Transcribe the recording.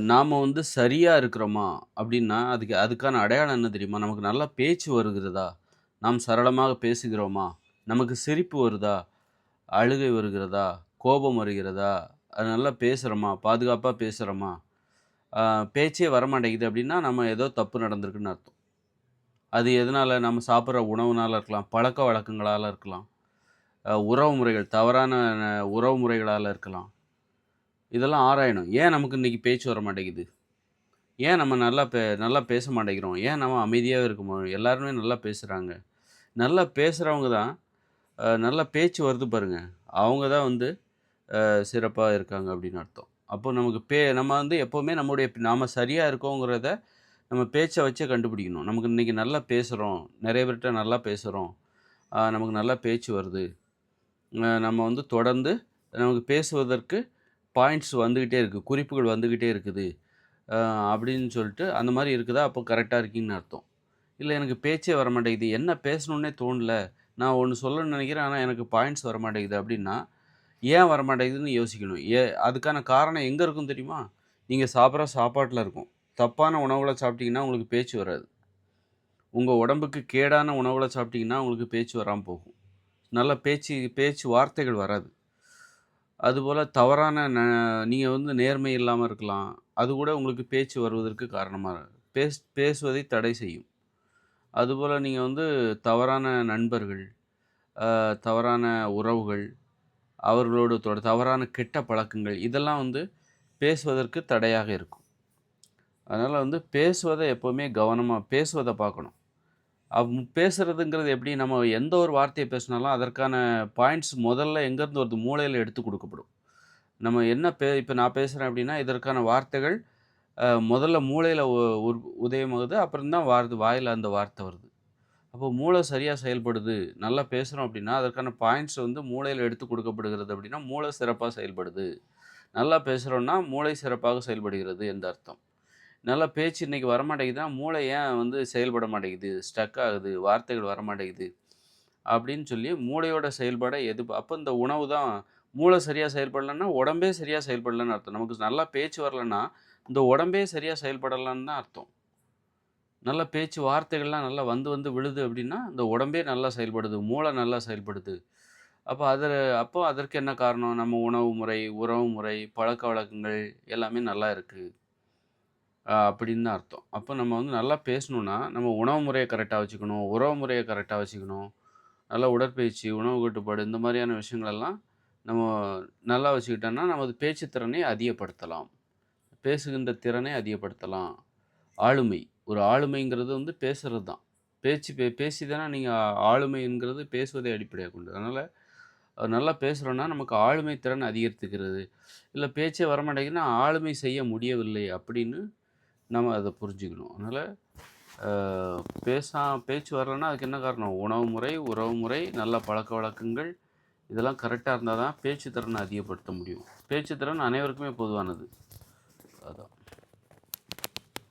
நாம வந்து சரியா இருக்கிறோமா? அப்டின்னா, அதுக்கான அடையாளம் என்ன தெரியுமா? நமக்கு நல்லா பேச்சு வருகிறதா? நாம் சரளமாக பேசுகிறோமா? நமக்கு சிரிப்பு வருதா? அழுகை வருகிறதா? கோபம் வருகிறதா? அது நல்லா பேசுறோமா? பாதுகாப்பா பேசுறோமா? அ பேச்சே வரமாட்டேங்குது அப்டின்னா, நம்ம ஏதோ தப்பு நடந்திருக்குன்னு அர்த்தம். அது எதனால? நம்ம சாப்பிடுற உணவுனால இருக்கலாம். பழக்கவழக்கங்களால இருக்கலாம். உறவு முறைகள் தவறான உறவு முறைகளால இருக்கலாம். இதெல்லாம் ஆராயணும். ஏன் நமக்கு இன்னைக்கு பேச்சு வர மாட்டேங்குது? ஏன் நம்ம நல்லா பேச மாட்டேங்கிறோம்? ஏன் நம்ம அமைதியாவே இருக்கோம்? எல்லாருமே நல்லா பேசுறாங்க. நல்லா பேசுறவங்க தான் நல்லா பேச்சு வருது பாருங்க. அவங்க தான் வந்து சிறப்பா இருக்காங்க அப்படின்னு அர்த்தம். அப்போ நமக்கு நம்ம வந்து எப்பவுமே நாம சரியா இருக்கோங்கிறத நம்ம பேச்ச வச்சே கண்டுபிடிக்கணும். நமக்கு இன்னைக்கு நல்லா பேசுறோம். நெறைய பேர்ட்ட நல்லா பேசுறோம். நமக்கு நல்லா பேச்சு வருது. நம்ம வந்து தொடர்ந்து நமக்கு பேசுவதற்கு பாயிண்ட்ஸ் வந்துகிட்டே இருக்கு. குறிப்புகள் வந்துகிட்டே இருக்குது. அ அப்படின்னு சொல்லிட்டு அந்த மாரி இருக்குதா, அப்போ கரெக்ட்டா இருக்கீங்கன்னு அர்த்தம். இல்ல எனக்கு பேச்சே வரமாட்டேங்குது. என்ன பேசணும்னே தோணல. நான் ஒண்ணு சொல்லணும்னு நெனைக்கிறேன். ஆனா எனக்கு பாயிண்ட்ஸ் வரமாட்டேங்குது அப்படின்னா, ஏன் வரமாட்டேங்குதுன்னு யோசிக்கணும். அதுக்கான காரணம் எங்க இருக்கும் தெரியுமா? நீங்க சாப்பிடுற சாப்பாட்டுல இருக்கும். தப்பான உணவுகள சாப்பிட்டீங்கன்னா, உங்களுக்கு பேச்சு வராது. உங்க உடம்புக்கு கேடான உணவுகள சாப்பிட்டீங்கன்னா, உங்களுக்கு பேச்சு வராம போகும். நல்ல பேச்சு வார்த்தைகள் வராது. அதுபோல தவறான நீங்க வந்து நேர்மை இல்லாம இருக்கலாம். அது கூட உங்களுக்கு பேச்சு வருவதற்கு காரணமா பேசுவதை தடை செய்யும். அதுபோல நீங்க வந்து தவறான நண்பர்கள், தவறான உறவுகள், அவர்களோடு தவறான கெட்ட பழக்கங்கள் இதெல்லாம் வந்து பேசுவதற்கு தடையாக இருக்கும். அதனால வந்து பேசுவத எப்பவுமே கவனமா பேசுவத பார்க்கணும். பேசுறதுங்கிறது எப்படி நம்ம எந்த ஒரு வார்த்தைய பேசினாலும் அதற்கான பாயிண்ட்ஸ் முதல்ல எங்கேருந்து வருது? மூளையில எடுத்துக் குடுக்கப்படும். நம்ம என்ன இப்ப நான் பேசுறேன் அப்படின்னா, இதற்கான வார்த்தைகள் முதல்ல மூளையில உதயமாகுது. அப்புறம் தான் வாயில அந்த வார்த்தை வருது. அப்போ மூளை சரியா செயல்படுது, நல்லா பேசுறோம் அப்படின்னா, அதற்கான பாயிண்ட்ஸ் வந்து மூளையில எடுத்துக் கொடுக்கப்படுகிறது அப்படின்னா, மூளை சிறப்பா செயல்படுது. நல்லா பேசுறோம்னா, மூளை சிறப்பாக செயல்படுகிறது என்று அர்த்தம். நல்லா பேச்சு இன்னைக்கு வரமாட்டேங்குதுன்னா, மூளை ஏன் வந்து செயல்பட மாட்டேங்குது? ஸ்டக் ஆகுது, வார்த்தைகள் வரமாட்டேங்குது. அப்படின்னு சொல்லி மூளையோட செயல்பாட அப்ப இந்த உணவு தான் மூளை சரியா செயல்படலன்னா, உடம்பே சரியா செயல்படலன்னு அர்த்தம். நமக்கு நல்லா பேச்சு வரலன்னா, இந்த உடம்பே சரியா செயல்படலன்னு தான் அர்த்தம். நல்ல பேச்சு வார்த்தைகள்லாம் நல்லா வந்து வந்து விழுது அப்படின்னா, இந்த உடம்பே நல்லா செயல்படுது. மூளை நல்லா செயல்படுது. அப்ப அப்போ அதற்கு என்ன காரணம்? நம்ம உணவு முறை, உறவு முறை, பழக்கவழக்கங்கள் எல்லாமே நல்லா இருக்கு. அப்படின்னு தான் அர்த்தம். அப்போ நம்ம வந்து நல்லா பேசணும்னா, நம்ம உணவு முறைய கரெக்ட்டா வச்சுக்கணும். உறவு முறைய கரெக்ட்டா வச்சுக்கணும். நல்லா உடற்பயிற்சி, உணவு கட்டுப்பாடு இந்த மாரியான விஷயங்களெல்லாம் நம்ம நல்லா வச்சுக்கிட்டோம்னா, நமது பேச்சு திறனை அதிகப்படுத்தலாம். பேசுகின்ற திறனை அதிகப்படுத்தலாம். ஆளுமை. ஒரு ஆளுமைங்கிறது வந்து பேசுறது தான். பேசி தானே நீங்க ஆளுமைங்கிறது பேசுவதை அடிப்படையாகக் கொண்டது. அதனால நல்லா பேசுறோம்னா, நமக்கு ஆளுமை திறன் அதிகரித்துக்கிறது. இல்ல பேச்சே வரமாட்டேங்குதுன்னா, ஆளுமை செய்ய முடியவில்லை அப்படின்னு நம்ம அத புரிஞ்சுக்கணும். அதனால அ பேச்சு வரலன்னா, அதுக்கு என்ன காரணம்? உணவு முறை, உறவு முறை, நல்ல பழக்கவழக்கங்கள் இதெல்லாம் கரெக்ட்டா இருந்தா தான் பேச்சு திறனை அதிகப்படுத்த முடியும். பேச்சு திறன் அனைவருக்குமே பொதுவானது. அதான்.